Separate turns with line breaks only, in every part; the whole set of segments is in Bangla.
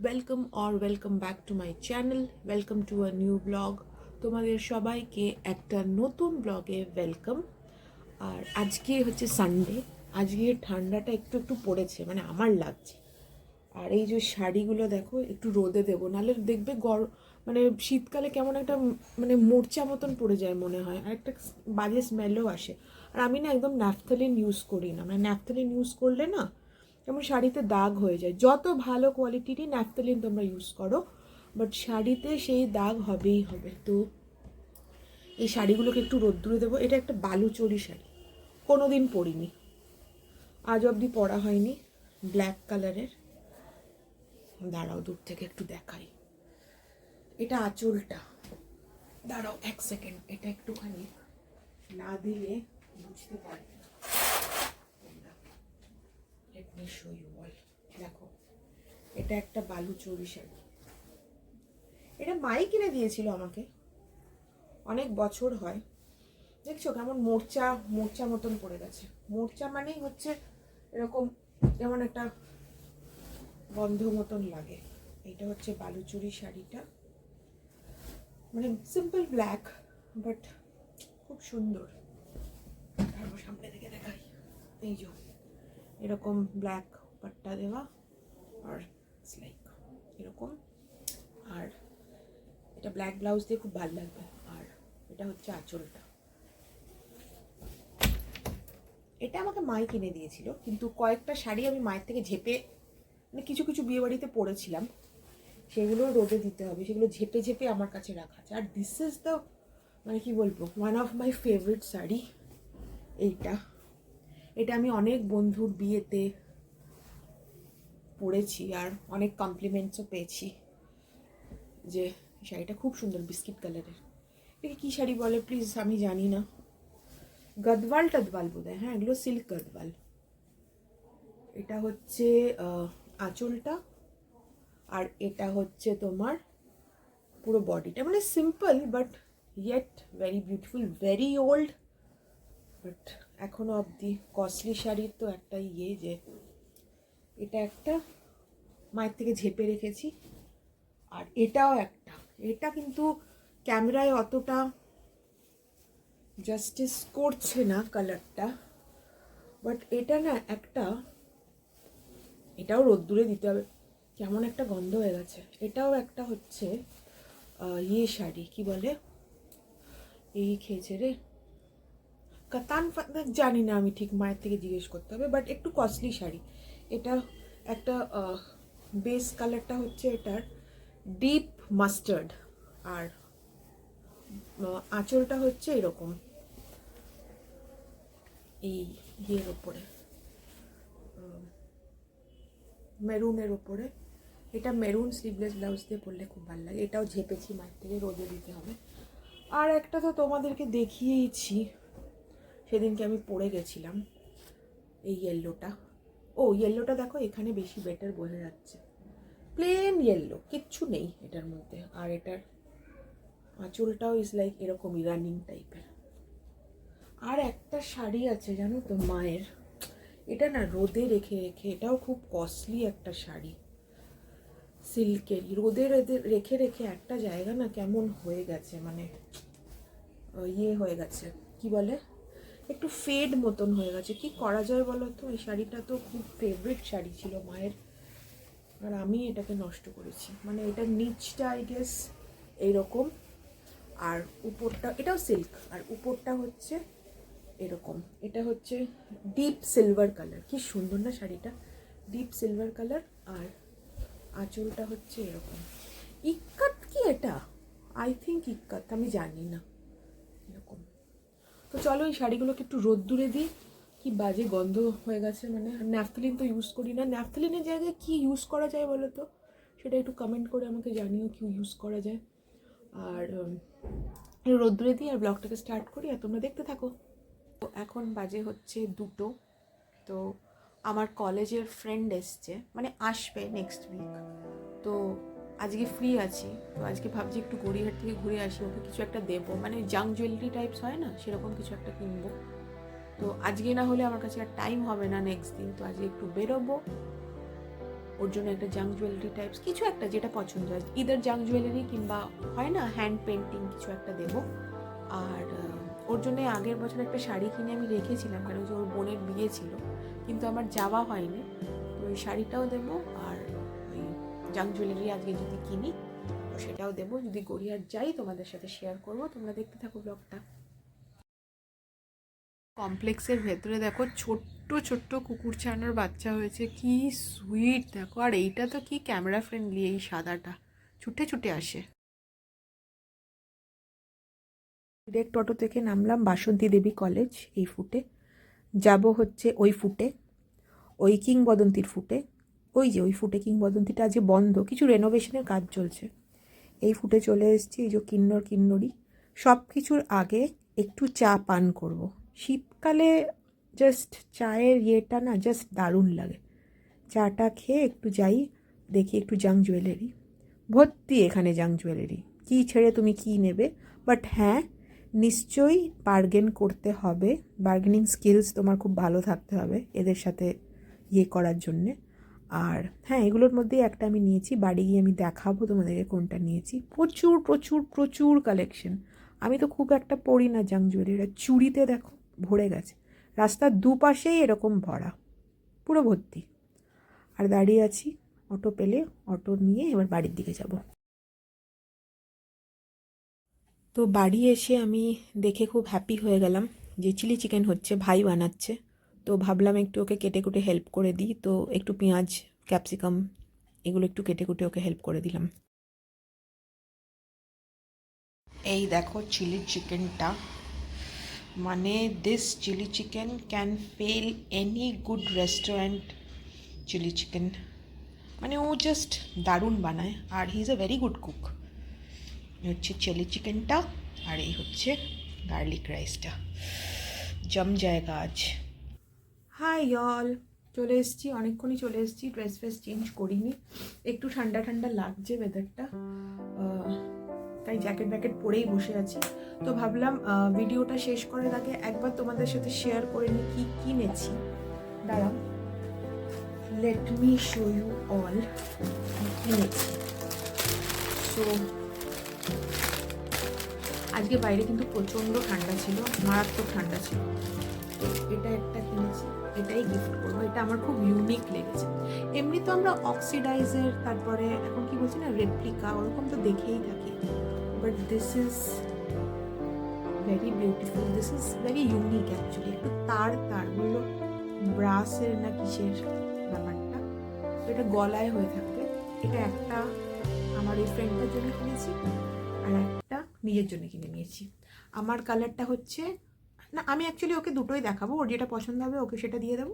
Welcome back to my channel, welcome to a new blog. তোমাদের সবাইকে একটা নতুন ব্লগে ওয়েলকাম। আর আজকে হচ্ছে সানডে, আজকে ঠান্ডাটা একটু একটু পড়েছে, মানে আমার লাগছে। আর এই যে শাড়িগুলো দেখো, একটু রোদে দেবো, নাহলে দেখবে মানে শীতকালে কেমন একটা মানে মোর্চা মতন পড়ে যায় মনে হয়, আর একটা বাজে স্মেলও আসে। আর আমি না একদম ন্যাপথলিন ইউজ করি না, মানে ন্যাপথলিন ইউজ করলে না যেমন শাড়িতে দাগ হয়ে যায়। যত ভালো কোয়ালিটিরই ন্যাপথলিন তোমরা ইউজ করো, বাট শাড়িতে সেই দাগ হবেই হবে। তো এই শাড়িগুলোকে একটু রোদ্দুরে দেবো। এটা একটা বালুচরি শাড়ি, কোনো দিন পরিনি, আজ অবধি পরা হয়নি, ব্ল্যাক কালারের। দাঁড়াও দূর থেকে একটু দেখাই। এটা আঁচলটা, দাঁড়াও এক সেকেন্ড, এটা একটুখানি না দিলে বুঝতে পারবে না। Let me show you all. দেখো, এটা একটা বালুচরি শাড়ি। এটা মাই কিনে দিয়েছিল আমাকে, অনেক বছর হয়। দেখছো কেমন মোর্চা মোর্চা মতন পড়ে গেছে। মোর্চা মানেই হচ্ছে এরকম, যেমন একটা গন্ধ মতন লাগে। এইটা হচ্ছে বালুচরি শাড়িটা, মানে সিম্পল ব্ল্যাক, বাট খুব সুন্দর। তারপর সামনে থেকে দেখাই, এই যে এরকম ব্ল্যাক পাট্টা দেওয়া, আর লাইক এরকম। আর এটা ব্ল্যাক ব্লাউজ দিয়ে খুব ভালো লাগবে। আর এটা হচ্ছে আঁচলটা। এটা আমাকে মাই কিনে দিয়েছিল, কিন্তু কয়েকটা শাড়ি আমি মায়ের থেকে ঝেপে, মানে কিছু কিছু বিয়ে বাড়িতে পরেছিলাম, সেগুলো রোদে দিতে হবে, সেগুলো ঝেপে ঝেপে আমার কাছে রাখা আছে। আর দিস ইজ দ্য, মানে কি বলবো, one of my favourite sari এইটা। এটা আমি অনেক বন্ধুর বিয়েতে পরেছি, আর অনেক কমপ্লিমেন্টসও পেয়েছি যে শাড়িটা খুব সুন্দর, বিস্কিট কালারের। এটাকে কী শাড়ি বলে প্লিজ, আমি জানি না, গদওয়াল টদওয়াল বোধ হয়, হ্যাঁ এগুলো সিল্ক গদওয়াল। এটা হচ্ছে আঁচলটা, আর এটা হচ্ছে তোমার পুরো বডিটা, মানে simple but yet very beautiful, very old, but এখনো অবধি কস্টলি শাড়ির তো একটা যে এটা একটা মায়ের থেকে ঝেপে রেখেছি। আর এটাও একটা, এটা কিন্তু ক্যামেরায় অতটা জাস্টিস করছে না কালারটা, বাট এটা না একটা, এটাও রোদ্দুরে দিতে হবে, কেমন একটা গন্ধ হয়ে গেছে। এটাও একটা হচ্ছে শাড়ি, কি বলে, এই খেয়েছে রে, কাতান জানি না আমি ঠিক, মায়ের থেকে জিজ্ঞেস করতে হবে, বাট একটু কস্টলি শাড়ি। এটা একটা বেস কালারটা হচ্ছে এটার ডিপ মাস্টার্ড, আর আঁচলটা হচ্ছে এরকম এই ইয়ের ওপরে, মেরুনের ওপরে। এটা মেরুন স্লিভলেস ব্লাউজ দিয়ে পরলে খুব ভালো লাগে। এটাও ঝেপেছি, মায়ের থেকে রোদে দিতে হবে। আর একটা তো তোমাদেরকে দেখিয়েইছি, সেদিনকে আমি পরে গেছিলাম, এই ইয়েলোটা। ও ইয়েলোটা দেখো, এখানে বেশি বেটার বোঝা যাচ্ছে, প্লেন ইয়েলো, কিচ্ছু নেই এটার মধ্যে। আর এটার আঁচলটাও ইজ লাইক এরকমই রানিং টাইপের। আর একটা শাড়ি আছে জানো তো মায়ের, এটা না রোদে রেখে রেখে, এটাও খুব কস্টলি একটা শাড়ি, সিল্কের, রোদে রোদে রেখে রেখে একটা জায়গা না কেমন হয়ে গেছে, মানে হয়ে গেছে, কি বলে, একটু ফেড মতন হয়ে গেছে। কি করা যায় বলো তো, এই শাড়িটা তো খুব ফেভারিট শাড়ি ছিল মায়ের, আর আমি এটাকে নষ্ট করেছি। মানে এটার নিচটা আই গেস এইরকম, আর উপরটা, এটাও সিল্ক, আর উপরটা হচ্ছে এরকম। এটা হচ্ছে ডিপ সিলভার কালার, কি সুন্দর না শাড়িটা, ডিপ সিলভার কালার। আর আঁচলটা হচ্ছে এরকম। ইক্কাত কি এটা, আই থিঙ্ক ইক্কাত, আমি জানি না, এরকম। তো চলো এই শাড়িগুলোকে একটু রোদ্দুরে দিই। কি বাজে গন্ধ হয়ে গেছে, মানে ন্যাপথলিন তো ইউজ করি না, ন্যাপথলিনের জায়গায় কি ইউজ করা যায় বলো তো, সেটা একটু কমেন্ট করে আমাকে জানিও কি ইউজ করা যায়। আর রোদ্দুরে দিই আর ব্লগটাকে স্টার্ট করি, আর তোমরা দেখতে থাকো। তো এখন বাজে হচ্ছে 2টো। তো আমার কলেজের ফ্রেন্ড এসছে, মানে আসবে নেক্সট উইক, তো আজকে ফ্রি আছি, তো আজকে ভাবছি একটু গড়িয়াহাট থেকে ঘুরে আসি, ওকে কিছু একটা দেবো, মানে জাং জুয়েলারি টাইপস হয় না, সেরকম কিছু একটা কিনবো। তো আজকে না হলে আমার কাছে আর টাইম হবে না নেক্সট দিন, তো আজকে একটু বেরোবো, ওর জন্য একটা জাঙ্ক জুয়েলারি টাইপস কিছু একটা যেটা পছন্দ হয়, ইদার জাঙ্ক জুয়েলারি কিংবা হয় না হ্যান্ড পেন্টিং কিছু একটা দেবো। আর ওর জন্য আগের বছর একটা শাড়ি কিনে আমি রেখেছিলাম, কারণ যে ওর বোনের বিয়ে ছিল, কিন্তু আমার যাওয়া হয়নি, তো ওই শাড়িটাও দেবো। আর ওই জাঙ্ক জুয়েলারি আজকে যদি কিনি তো সেটাও দেবো। যদি গড়িয়ার যাই তোমাদের সাথে শেয়ার করবো, তোমরা দেখতে থাকো ব্লগটা। কমপ্লেক্সের ভেতরে দেখো ছোট্ট ছোট্ট কুকুর ছানার বাচ্চা হয়েছে, কি সুইট দেখো। আর এইটা তো কি ক্যামেরা ফ্রেন্ডলি, এই সাদাটা ছুটে ছুটে আসে। ডিরেক্ট অটো থেকে নামলাম বাসন্তী দেবী কলেজ, এই ফুটে যাব হচ্ছে ওই ফুটে, ওই কিংবদন্তির ফুটে, ওই যে ওই ফুটে কিংবদন্তিটা আজকে বন্ধ, কিছু রেনোভেশনের কাজ চলছে। এই ফুটে চলে এসেছি, এই যে কিন্নর কিন্নরি। সব কিছুর আগে একটু চা পান করব। শীতকালে জাস্ট চায়ের ইয়েটা না জাস্ট দারুণ লাগে। চাটা খেয়ে একটু যাই, দেখি একটু জাঙ্ক জুয়েলারি ভর্তি, এখানে জাঙ্ক জুয়েলারি কী ছেড়ে তুমি কী নেবে। বাট হ্যাঁ, নিশ্চয়ই বার্গেন করতে হবে, বার্গেনিং স্কিলস তোমার খুব ভালো থাকতে হবে এদের সাথে ইয়ে করার জন্যে। আর হ্যাঁ, এগুলোর মধ্যেই একটা আমি নিয়েছি, বাড়ি গিয়ে আমি দেখাবো তোমাদেরকে কোনটা নিয়েছি। প্রচুর প্রচুর প্রচুর কালেকশন। আমি তো খুব একটা পড়ি না জাঙ্ক জুয়েলারি, চুড়িতে দেখো ভরে গেছে, রাস্তার দুপাশেই এরকম ভরা, পুরো ভর্তি। আর দাঁড়িয়ে আছি, অটো পেলে অটো নিয়ে এবার বাড়ির দিকে যাব। তো বাড়ি এসে আমি দেখে খুব হ্যাপি হয়ে গেলাম যে চিলি চিকেন হচ্ছে, ভাই বানাচ্ছে। তো ভাবলাম একটু ওকে কেটে কুটে হেল্প করে দিই, তো একটু পেঁয়াজ ক্যাপসিকাম এগুলো একটু কেটে কুটে ওকে হেল্প করে দিলাম। এই দেখো চিলি চিকেনটা, মানে this chilli chicken can fail any good restaurant chilli chicken. মানে ও জাস্ট দারুণ বানায়, আর he is a very good cook. হচ্ছে চিলি চিকেনটা, আর এই হচ্ছে গার্লিক রাইসটা, জম জায়গা আজ। হাই অল, চলে এসেছি, অনেকক্ষণই চলে এসেছি, ড্রেস ফ্রেস চেঞ্জ করিনি, একটু ঠান্ডা ঠান্ডা লাগছে ওয়েদারটা, তাই জ্যাকেট ব্যাকেট পরেই বসে আছি। তো ভাবলাম ভিডিওটা শেষ করার আগে একবার তোমাদের সাথে শেয়ার করে নিই কী কিনেছি। দাঁড়াও, let me show you all কিনেছি। সো আজকে বাইরে কিন্তু প্রচণ্ড ঠান্ডা ছিল, মারাত্মক ঠান্ডা ছিল। তো এটা একটা কিনেছি, এটাই গিফট করবো, এটা আমার খুব ইউনিক লেগেছে। এমনি তো আমরা অক্সিডাইজের, তারপরে এখন কি বলছি না রেপ্লিকা, ওরকম তো দেখেই থাকি, but this is very beautiful, this is very unique actually. একটু তারগুলো ব্রাসের না কিসের ব্যাপারটা, তো এটা গলায় হয়ে থাকবে। এটা একটা আমার এই ফ্রেন্ডটার জন্য কিনেছি, আর একটা নিজের জন্য কিনে নিয়েছি। আমার কালারটা হচ্ছে না, আমি অ্যাকচুয়ালি ওকে দুটোই দেখাবো, ওর যেটা পছন্দ হবে ওকে সেটা দিয়ে দেবো,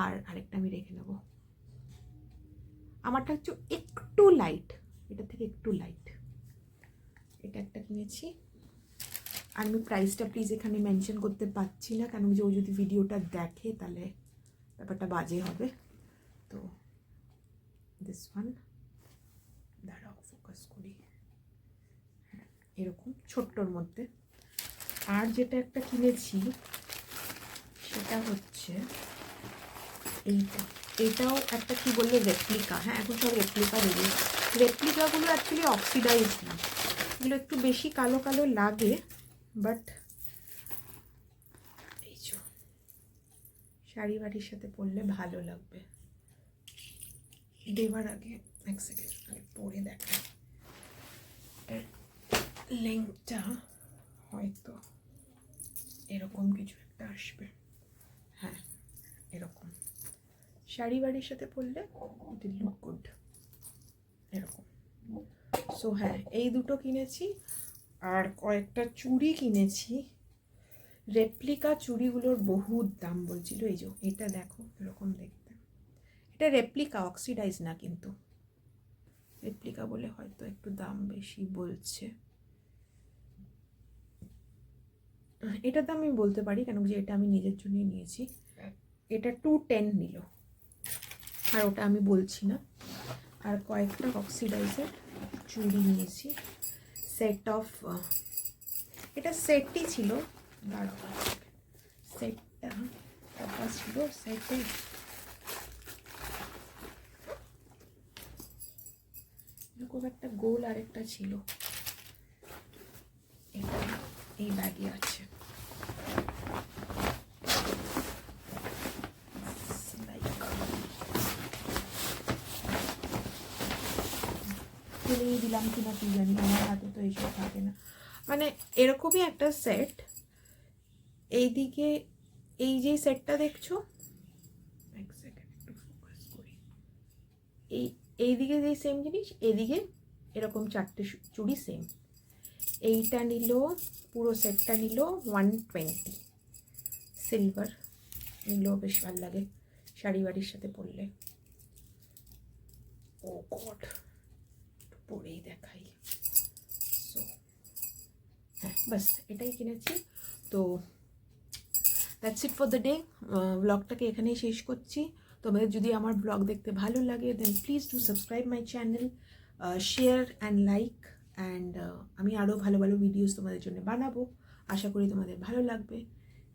আর আরেকটা আমি রেখে নেবো। আমারটা হচ্ছে একটু লাইট, এটা থেকে একটু লাইট। এটা একটা কিনেছি, আর আমি প্রাইসটা প্লিজ এখানে মেনশন করতে পারছি না, কারণ যে ও যদি ভিডিওটা দেখে তাহলে ব্যাপারটা বাজে হবে। তো দিস ওয়ান, দাঁড়াও ফোকাস করি, এরকম ছোট্টর মধ্যে। আর যেটা একটা কিনেছি সেটা হচ্ছে এইটা, এটাও একটা কি বললে রেপ্লিকা। হ্যাঁ, এখন সব রেপ্লিকা বেরিয়ে, রেপ্লিকাগুলো অ্যাকচুয়ালি অক্সিডাইজ না, এগুলো একটু বেশি কালো কালো লাগে, বাট এই যে শাড়ি বাড়ির সাথে পরলে ভালো লাগবে। দেবার আগে এক সেকেন্ড আমি পরে দেখা, লেংটা হয়তো এরকম কিছু একটা আসবে। হ্যাঁ, এরকম শাড়ি বাড়ির সাথে পরলে ইট উইল লুক গুড, এরকম। সো হ্যাঁ, এই দুটো কিনেছি, আর কয়েকটা চুড়ি কিনেছি। রেপ্লিকা চুড়িগুলোর বহুত দাম বলছিল। এই যে এটা দেখো এরকম দেখতে, এটা রেপ্লিকা, অক্সিডাইজ না, কিন্তু রেপ্লিকা বলে হয়তো একটু দাম বেশি বলছে। এটার দাম আমি বলতে পারি, কেন যে এটা আমি নিজের জন্যই নিয়েছি। এটা 210 নিল, আর ওটা আমি বলছি না। আর কয়েকটা অক্সিডাইজের চুড়ি নিয়েছি, সেট অফ, এটা সেটই ছিল, সেটটা ছিল সেটে, এরকম একটা গোল আরেকটা ছিল, এটা এই ব্যাগে আছে। ফেলেই দিলাম কিনা কি জানি, আমার হাতে তো এইসব থাকে না। মানে এরকমই একটা সেট, এইদিকে এই যে সেটটা দেখছো, এক সেকেন্ড একটু ফোকাস করি, এইদিকে যেই সেম জিনিস, এদিকে এরকম 4টে চুড়ি সেম। এইটা নিল, পুরো সেটটা নিল 120, সিলভার নিল, বেশ ভালো লাগে শাড়ি বাড়ির সাথে পরলে। ও গড, পরেই দেখাই। সো হ্যাঁ, বাস এটাই কিনেছি। তো that's it for the day. ব্লগটাকে এখানেই শেষ করছি। তোমাদের যদি আমার ব্লগ দেখতে ভালো লাগে then please do subscribe my channel, share and like, and আমি আরও ভালো ভালো ভিডিওস তোমাদের জন্য বানাবো। আশা করি তোমাদের ভালো লাগবে।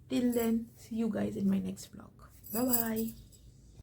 Till then, see you guys in my next blog. Bye by.